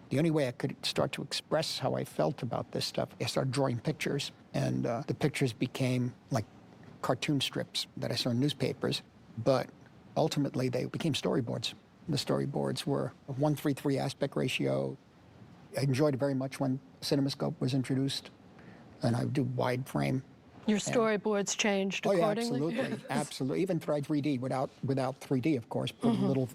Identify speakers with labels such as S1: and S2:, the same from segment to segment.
S1: the only way I could start to express how I felt about this stuff, I started drawing pictures. And the pictures became like cartoon strips that I saw in newspapers. But ultimately, they became storyboards. The storyboards were a 1:3:3 aspect ratio. I enjoyed it very much when Cinemascope was introduced. And I would do wide frame.
S2: Your storyboards changed
S1: Oh, yeah,
S2: accordingly?
S1: absolutely, absolutely. Even tried 3D without 3D, of course, but little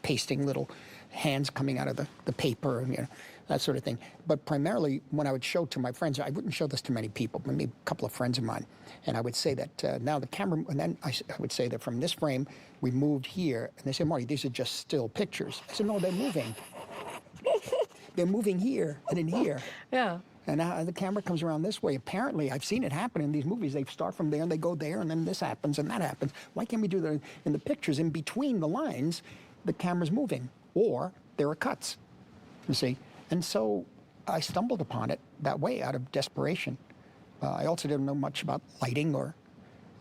S1: pasting, little hands coming out of the paper, and, you know, that sort of thing. But primarily, when I would show to my friends, I wouldn't show this to many people, but maybe a couple of friends of mine, and I would say that now the camera, and then I would say that from this frame, we moved here, and they said, Marty, these are just still pictures. I said, no, they're moving. They're moving here and in here.
S2: Yeah.
S1: And now the camera comes around this way. Apparently, I've seen it happen in these movies. They start from there, and they go there, and then this happens, and that happens. Why can't we do that in the pictures? In between the lines, the camera's moving, or there are cuts, you see? And so I stumbled upon it that way out of desperation. I also didn't know much about lighting or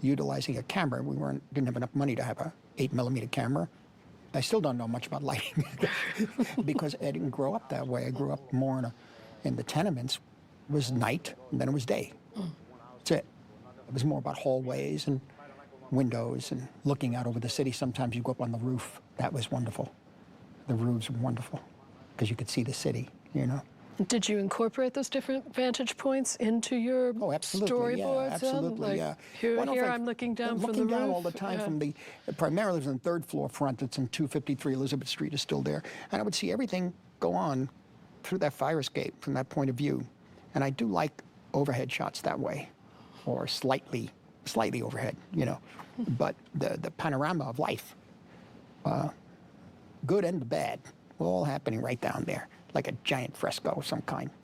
S1: utilizing a camera. We didn't have enough money to have a 8mm camera. I still don't know much about lighting because I didn't grow up that way. I grew up more in the tenements. It was night, and then it was day. That's it. It was more about hallways and windows and looking out over the city. Sometimes you go up on the roof. That was wonderful. The roofs were wonderful because you could see the city, you know.
S2: Did you incorporate those different vantage points into your
S1: absolutely,
S2: storyboards?
S1: Yeah, absolutely,
S2: like,
S1: yeah.
S2: Here I'm looking down from the roof.
S1: Looking down all the time from the, primarily from the third floor front. It's in 253 Elizabeth Street is still there. And I would see everything go on through that fire escape from that point of view. And I do like overhead shots that way, or slightly overhead, you know. But the panorama of life, good and the bad, all happening right down there, like a giant fresco of some kind.